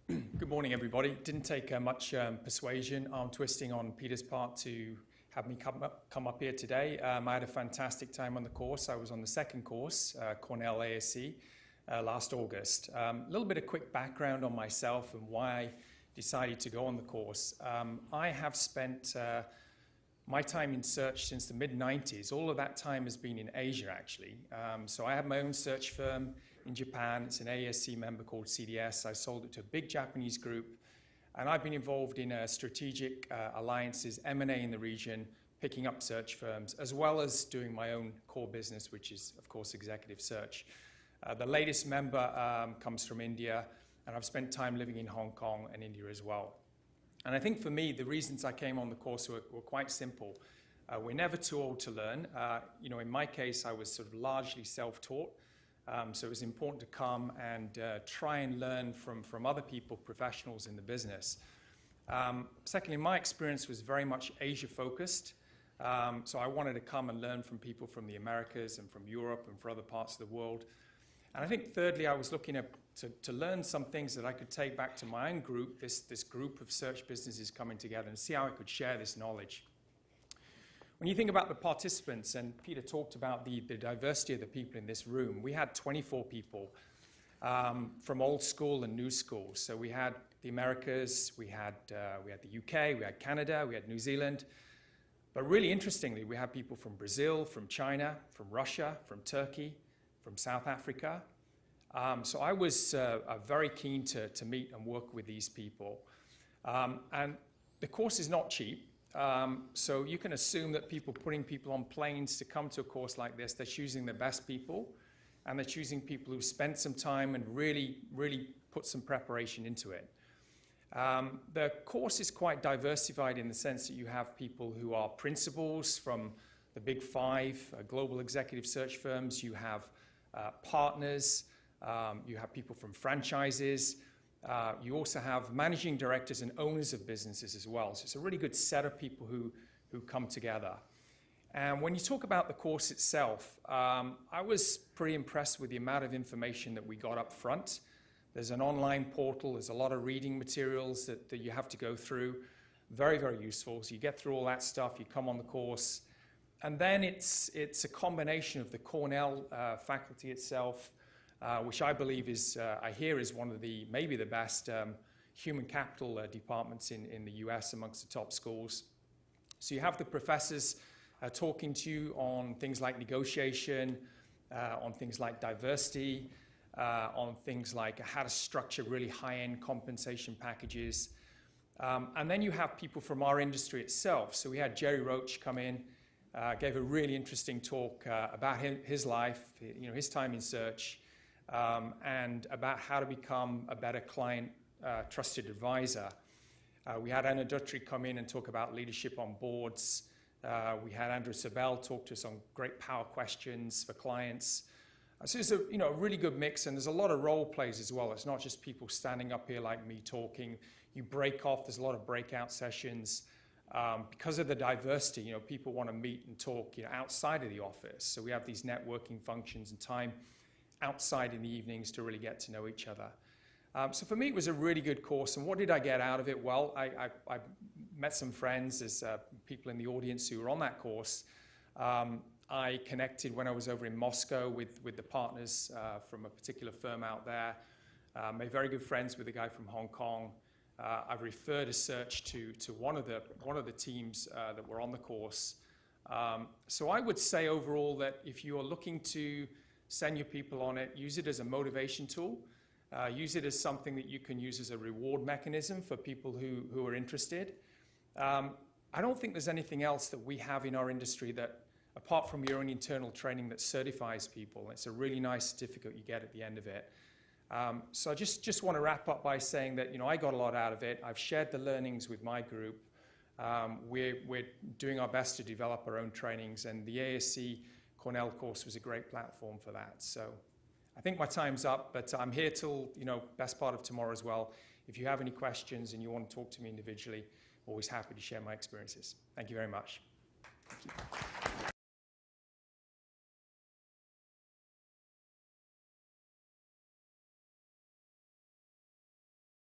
Good morning, everybody. Didn't take much persuasion, arm twisting on Peter's part to have me come up here today. I had a fantastic time on the course. I was on the second course, Cornell AESC, last August. A little bit of quick background on myself and why I decided to go on the course. I have spent my time in search since the mid-90s. All of that time has been in Asia, actually. So I have my own search firm in Japan. It's an AESC member called CDS. I sold it to a big Japanese group. And I've been involved in strategic alliances, M&A in the region, picking up search firms, as well as doing my own core business, which is, of course, executive search. The latest member comes from India, and I've spent time living in Hong Kong and India as well. And I think for me, the reasons I came on the course were quite simple. We're never too old to learn. In my case, I was sort of largely self-taught. So it was important to come and try and learn from other people, professionals in the business. Secondly, my experience was very much Asia-focused. So I wanted to come and learn from people from the Americas and from Europe and from other parts of the world. And I think thirdly, I was looking to learn some things that I could take back to my own group, this group of search businesses coming together, and see how I could share this knowledge. When you think about the participants, and Peter talked about the diversity of the people in this room, we had 24 people from old school and new school. So we had the Americas, we had the UK, we had Canada, we had New Zealand. But really interestingly, we had people from Brazil, from China, from Russia, from Turkey, from South Africa. So I was very keen to meet and work with these people. And the course is not cheap. So you can assume that putting people on planes to come to a course like this, they're choosing the best people, and they're choosing people who've spent some time and really put some preparation into it. The course is quite diversified in the sense that you have people who are principals from the big five global executive search firms. You have partners. You have people from franchises. You also have managing directors and owners of businesses as well. So it's a really good set of people who come together. And when you talk about the course itself, I was pretty impressed with the amount of information that we got up front. There's an online portal. There's a lot of reading materials that you have to go through. Very, very useful. So you get through all that stuff. You come on the course. And then it's a combination of the Cornell faculty itself, which I believe is one of maybe the best human capital departments in the US amongst the top schools. So you have the professors talking to you on things like negotiation, on things like diversity, on things like how to structure really high-end compensation packages. And then you have people from our industry itself. So we had Jerry Roach come in, gave a really interesting talk about his life, his time in search, and about how to become a better client trusted advisor. We had Anna Duttry come in and talk about leadership on boards. We had Andrew Sabel talk to us on great power questions for clients. So it's a really good mix, and there's a lot of role plays as well. It's not just people standing up here like me talking. You break off. There's a lot of breakout sessions. Because of the diversity, people want to meet and talk outside of the office. So we have these networking functions and time outside in the evenings to really get to know each other. So for me, it was a really good course. And what did I get out of it? Well, I met some friends as people in the audience who were on that course. I connected when I was over in Moscow with the partners from a particular firm out there. Made very good friends with a guy from Hong Kong. I've referred a search to one of the teams that were on the course. So I would say overall that if you are looking to send your people on it, use it as a motivation tool. Use it as something that you can use as a reward mechanism for people who are interested. I don't think there's anything else that we have in our industry that, apart from your own internal training, that certifies people. It's a really nice certificate you get at the end of it. So I just want to wrap up by saying that I got a lot out of it. I've shared the learnings with my group. We're doing our best to develop our own trainings, and the AESC Cornell course was a great platform for that. So I think my time's up, but I'm here till best part of tomorrow as well. If you have any questions and you want to talk to me individually, always happy to share my experiences. Thank you very much. Thank you.